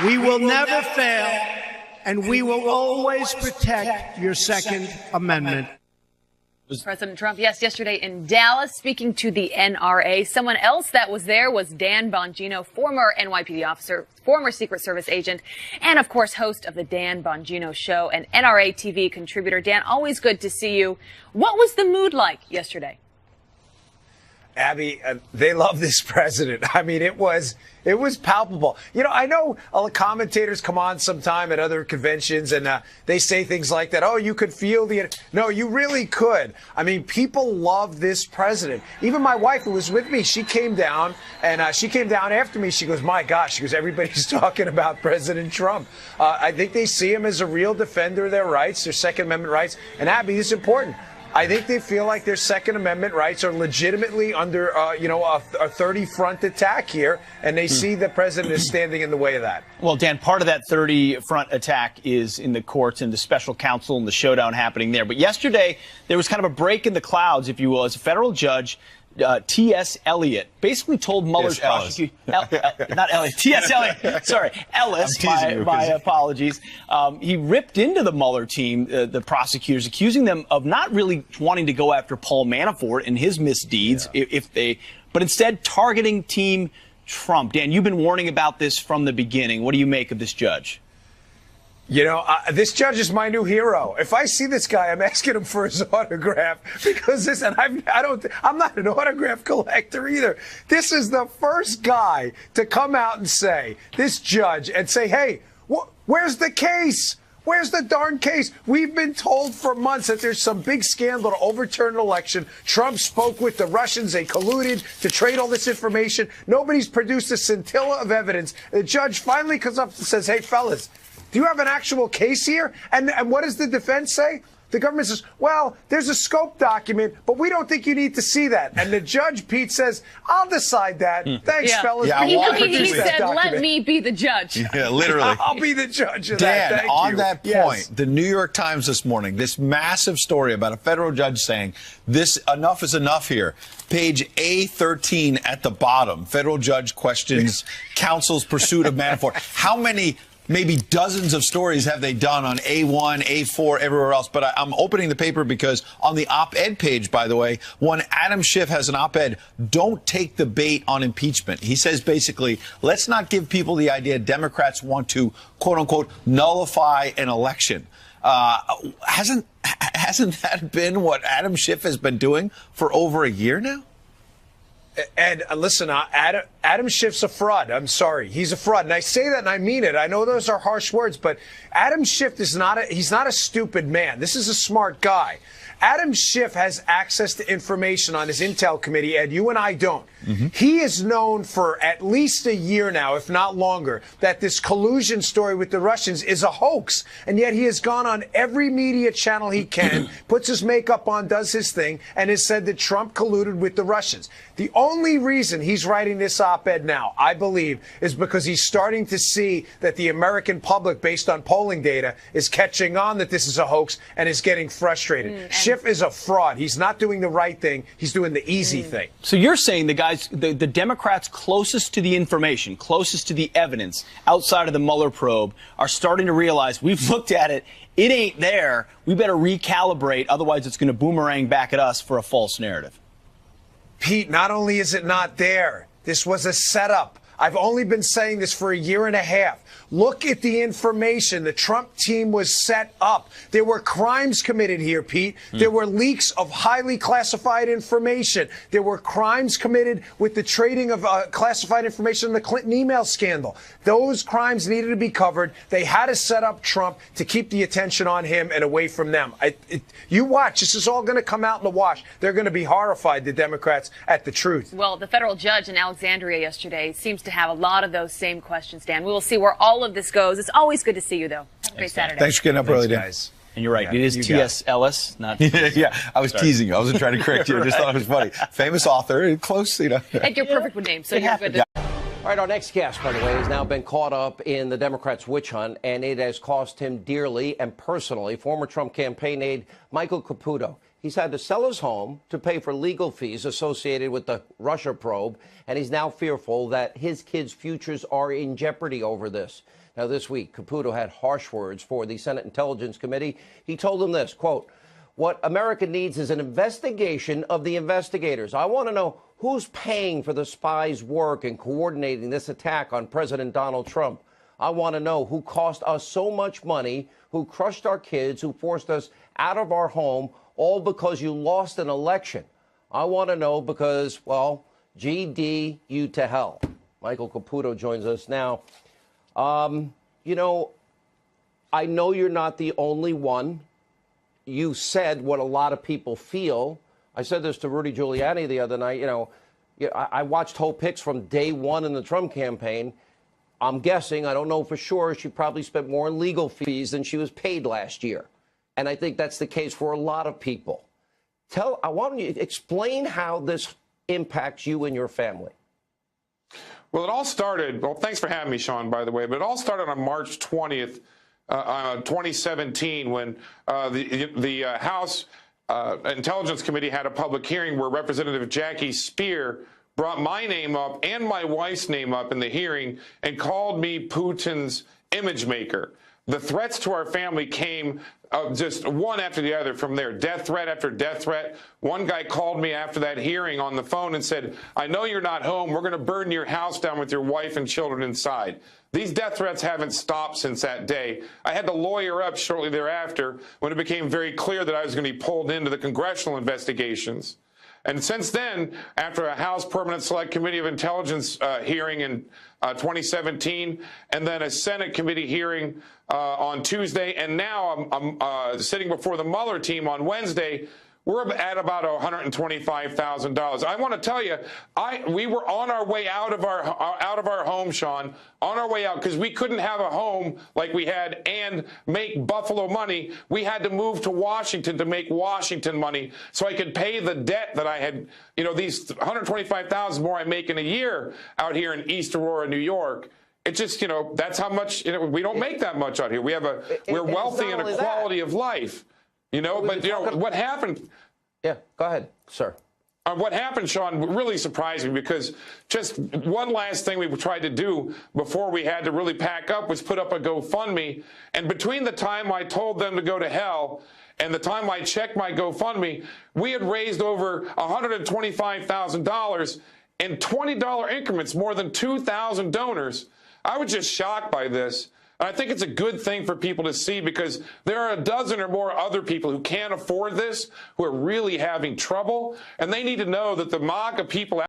We will never fail, and we will always protect your Second Amendment. President Trump, yes, yesterday in Dallas, speaking to the NRA. Someone else that was there was Dan Bongino, former NYPD officer, former Secret Service agent, and, of course, host of the Dan Bongino Show, and NRA TV contributor. Dan, always good to see you. What was the mood like yesterday? Abby, they love this president. I mean, it was palpable. You know, I know commentators come on sometime at other conventions and they say things like that. Oh, you could feel the. No, you really could. I mean, people love this president. Even my wife, who was with me, she came down and she came down after me. She goes, my gosh, she goes, everybody's talking about President Trump. I think they see him as a real defender of their rights, their Second Amendment rights. And Abby, this is important. I think they feel like their Second Amendment rights are legitimately under, a 30-front attack here, and they see the president is standing in the way of that. Well, Dan, part of that 30-front attack is in the courts and the special counsel and the showdown happening there. But yesterday, there was kind of a break in the clouds, if you will, as a federal judge, T.S. Eliot, basically told Mueller's prosecution, not Elliot, T.S. Eliot, sorry, Ellis, my apologies. He ripped into the Mueller team, the prosecutors, accusing them of not really wanting to go after Paul Manafort and his misdeeds, but instead targeting Team Trump. Dan, you've been warning about this from the beginning. What do you make of this judge? You know, this judge is my new hero. If I see this guy, I'm asking him for his autograph because I'm not an autograph collector either. This is the first guy to come out and say, this judge, and say, hey, where's the case? Where's the darn case? We've been told for months that there's some big scandal to overturn an election. Trump spoke with the Russians. They colluded to trade all this information. Nobody's produced a scintilla of evidence. The judge finally comes up and says, hey, fellas, do you have an actual case here? And what does the defense say? The government says, well, there's a scope document, but we don't think you need to see that. And the judge, Pete, says, I'll decide that. Thanks, fellas. Yeah, he said, let me be the judge. Yeah, literally. I'll be the judge of Dan, that. Thank on you. that point, the New York Times this morning, this massive story about a federal judge saying this enough is enough here. Page A13 at the bottom, federal judge questions counsel's pursuit of Manafort. How many maybe dozens of stories have they done on A1, A4, everywhere else. But I'm opening the paper because on the op-ed page, by the way, one Adam Schiff has an op-ed, don't take the bait on impeachment. He says basically, let's not give people the idea Democrats want to, quote unquote, nullify an election. Hasn't that been what Adam Schiff has been doing for over a year now? And listen, Adam Schiff's a fraud. I'm sorry. He's a fraud. And I say that and I mean it. I know those are harsh words, but Adam Schiff is he's not a stupid man. This is a smart guy. Adam Schiff has access to information on his intel committee, Ed. You and I don't. He is known for at least a year now, if not longer, that this collusion story with the Russians is a hoax. And yet he has gone on every media channel he can, puts his makeup on, does his thing, and has said that Trump colluded with the Russians. The only reason he's writing this op-ed now, I believe, is because he's starting to see that the American public, based on polling data, is catching on that this is a hoax and is getting frustrated. Schiff is a fraud. He's not doing the right thing. He's doing the easy thing. So you're saying the Democrats closest to the information, closest to the evidence outside of the Mueller probe are starting to realize we've looked at it. It ain't there. We better recalibrate. Otherwise, it's going to boomerang back at us for a false narrative. Pete, not only is it not there, this was a setup. I've only been saying this for a year and a half. Look at the information. The Trump team was set up. There were crimes committed here, Pete. There were leaks of highly classified information. There were crimes committed with the trading of classified information in the Clinton email scandal. Those crimes needed to be covered. They had to set up Trump to keep the attention on him and away from them. You watch. This is all going to come out in the wash. They're going to be horrified, the Democrats, at the truth. Well, the federal judge in Alexandria yesterday seems to have a lot of those same questions, Dan. We will see where all of this goes. It's always good to see you, though. Have a great Saturday. Thanks for getting up early, guys. And you're right. It is T.S. Ellis, not Yeah, I was teasing you. I wasn't trying to correct you. I just thought it was funny. Famous author, close, you know. And you're perfect with names, so you're good to All right, our next guest, by the way, has now been caught up in the Democrats' witch hunt, and it has cost him dearly and personally. Former Trump campaign aide Michael Caputo He's had to sell his home to pay for legal fees associated with the Russia probe, and he's now fearful that his kids' futures are in jeopardy over this. Now, this week, Caputo had harsh words for the Senate Intelligence Committee. He told them this, quote, "What America needs is an investigation of the investigators. I want to know who's paying for the spies' work and coordinating this attack on President Donald Trump. I want to know who cost us so much money, who crushed our kids, who forced us out of our home, all because you lost an election. I want to know because, well, GD you to hell." Michael Caputo joins us now. You know, I know you're not the only one. You said what a lot of people feel. I said this to Rudy Giuliani the other night. You know, I watched whole picks from day one in the Trump campaign. I'm guessing, I don't know for sure, she probably spent more in legal fees than she was paid last year. And I think that's the case for a lot of people. I want you to explain how this impacts you and your family. Well, it all started, well, thanks for having me, Sean, by the way, but it all started on March 20th, 2017, when the House Intelligence Committee had a public hearing where Representative Jackie Speer brought my name up and my wife's name up in the hearing and called me Putin's image maker. The threats to our family came just one after the other from there, death threat after death threat. One guy called me after that hearing on the phone and said, "I know you're not home. We're going to burn your house down with your wife and children inside." These death threats haven't stopped since that day. I had to lawyer up shortly thereafter when it became very clear that I was going to be pulled into the congressional investigations. And since then, after a House Permanent Select Committee of Intelligence hearing in 2017, and then a Senate committee hearing on Tuesday, and now I'm sitting before the Mueller team on Wednesday, we're at about $125,000. I want to tell you, we were on our way out of our home, Sean, on our way out, because we couldn't have a home like we had and make Buffalo money. We had to move to Washington to make Washington money so I could pay the debt that I had, you know, these $125,000 more I make in a year out here in East Aurora, New York. It just, you know, that's how much, you know, we don't make that much out here. We're wealthy and a quality of life. You know, but, you know, what happened? Yeah, go ahead, sir. What happened, Sean, really surprised me, because just one last thing we tried to do before we had to really pack up was put up a GoFundMe. And between the time I told them to go to hell and the time I checked my GoFundMe, we had raised over $125,000 in $20 increments, more than 2,000 donors. I was just shocked by this. I think it's a good thing for people to see, because there are a dozen or more other people who can't afford this, who are really having trouble, and they need to know that the MAGA people